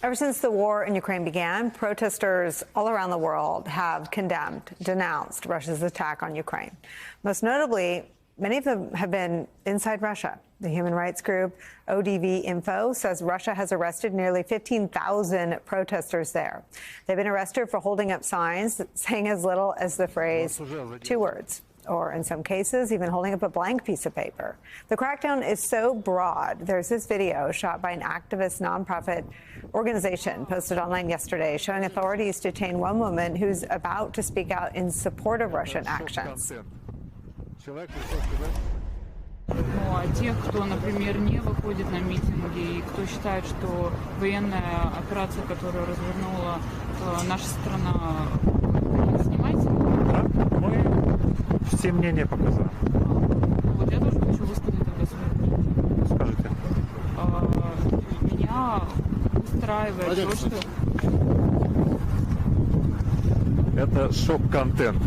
Ever since the war in Ukraine began, protesters all around the world have denounced Russia's attack on Ukraine. Most notably, many of them have been inside Russia. The human rights group ODV Info says Russia has arrested nearly 15,000 protesters there. They've been arrested for holding up signs saying as little as the phrase 2 words, or in some cases, even holding up a blank piece of paper. The crackdown is so broad. There's this video shot by an activist nonprofit organization posted online yesterday showing authorities detain one woman who's about to speak out in support of Russian actions. Ну, а те, кто, например, не выходит на митинги и кто считает, что военная операция, которую развернула наша страна, снимайте? Да, мы все мнения показали. Вот я тоже хочу высказать тогда свое мнение. Скажите. Меня устраивает то, что... Это шок-контент.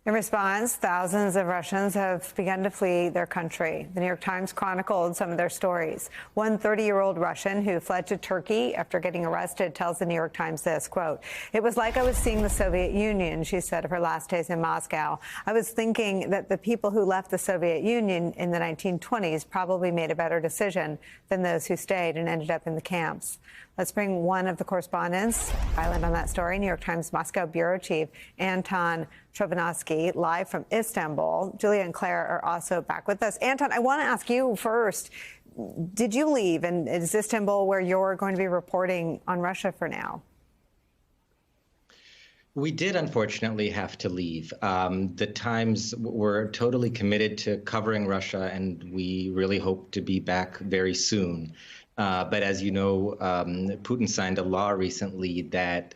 In response, thousands of Russians have begun to flee their country. The New York Times chronicled some of their stories. One 30-year-old Russian who fled to Turkey after getting arrested tells the New York Times this, quote, "It was like I was seeing the Soviet Union," she said of her last days in Moscow. "I was thinking that the people who left the Soviet Union in the 1920s probably made a better decision than those who stayed and ended up in the camps." Let's bring one of the correspondents, island on that story, New York Times Moscow bureau chief Anton Chovanovsky, live from Istanbul. Julia and Claire are also back with us. Anton, I want to ask you first, did you leave? And is Istanbul where you're going to be reporting on Russia for now? We did, unfortunately, have to leave. The Times were totally committed to covering Russia, and we really hope to be back very soon. But as you know, Putin signed a law recently that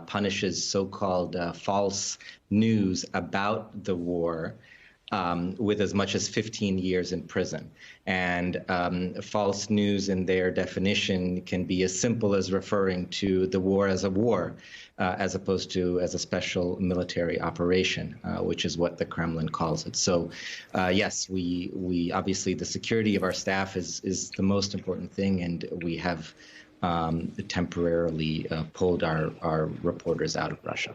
punishes so-called false news about the war with as much as 15 years in prison. And false news in their definition can be as simple as referring to the war as a war, as opposed to as a special military operation, which is what the Kremlin calls it. So yes, we obviously, the security of our staff is the most important thing, and we have temporarily pulled our reporters out of Russia.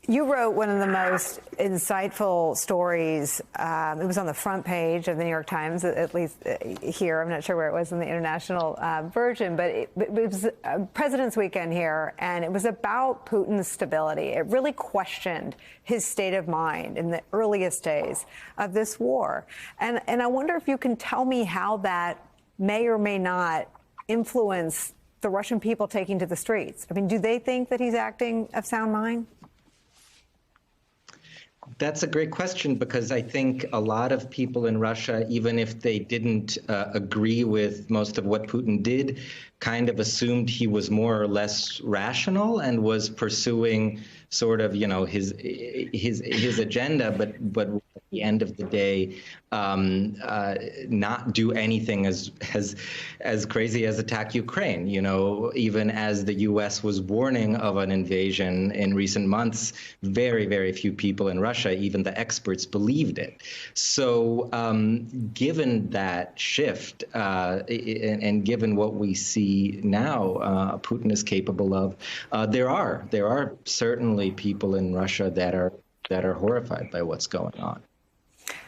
You wrote one of the most insightful stories. It was on the front page of the New York Times, at least here. I'm not sure where it was in the international version, but it was President's Weekend here, and it was about Putin's stability. It really questioned his state of mind in the earliest days of this war. And I wonder if you can tell me how that may or may not influence the Russian people taking to the streets. I mean, do they think that he's acting of sound mind? That's a great question, because I think a lot of people in Russia, even if they didn't agree with most of what Putin did, kind of assumed he was more or less rational and was pursuing sort of, you know, his agenda, but at the end of the day, not do anything as crazy as attack Ukraine. You know, even as the U.S. was warning of an invasion in recent months, very, very few people in Russia, even the experts, believed it. So given that shift and given what we see now Putin is capable of, there are certainly people in Russia that are horrified by what's going on.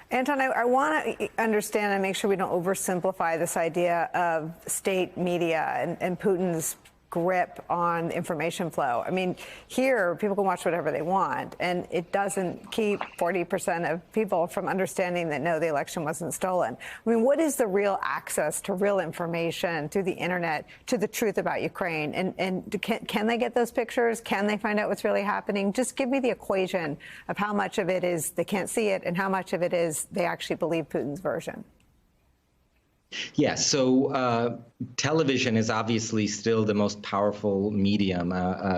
Anton, I want to understand and make sure we don't oversimplify this idea of state media and Putin's grip on information flow. I mean, here, people can watch whatever they want, and it doesn't keep 40% of people from understanding that, no, the election wasn't stolen. I mean, what is the real access to real information through the internet to the truth about Ukraine? And can they get those pictures? Can they find out what's really happening? Just give me the equation of how much of it is they can't see it and how much of it is they actually believe Putin's version. Yeah, so television is obviously still the most powerful medium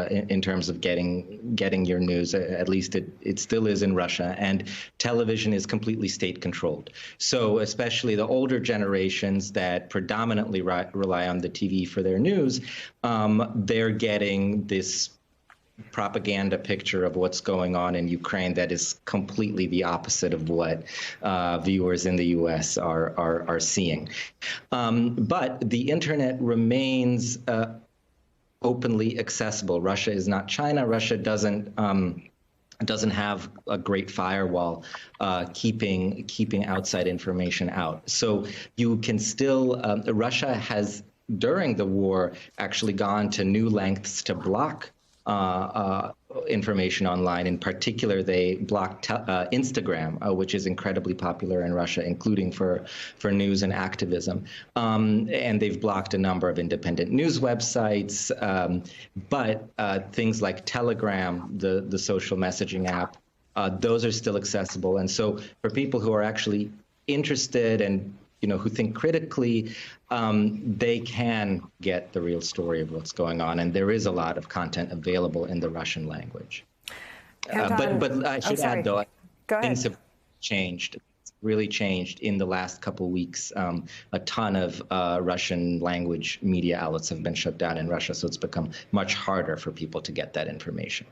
in terms of getting your news. At least it still is in Russia, and television is completely state-controlled. So especially the older generations that predominantly rely on the TV for their news, they're getting this propaganda picture of what's going on in Ukraine that is completely the opposite of what viewers in the U.S. are seeing. But the internet remains openly accessible. Russia is not China. Russia doesn't have a great firewall keeping outside information out. So you can still, Russia has, during the war, actually gone to new lengths to block information online. In particular, they blocked Instagram, which is incredibly popular in Russia, including for news and activism. And they've blocked a number of independent news websites. But things like Telegram, the social messaging app, those are still accessible. And so for people who are actually interested and who think critically, they can get the real story of what's going on. And there is a lot of content available in the Russian language. But I should add, though, things have changed. It's really changed in the last couple of weeks. A ton of Russian language media outlets have been shut down in Russia, so it's become much harder for people to get that information.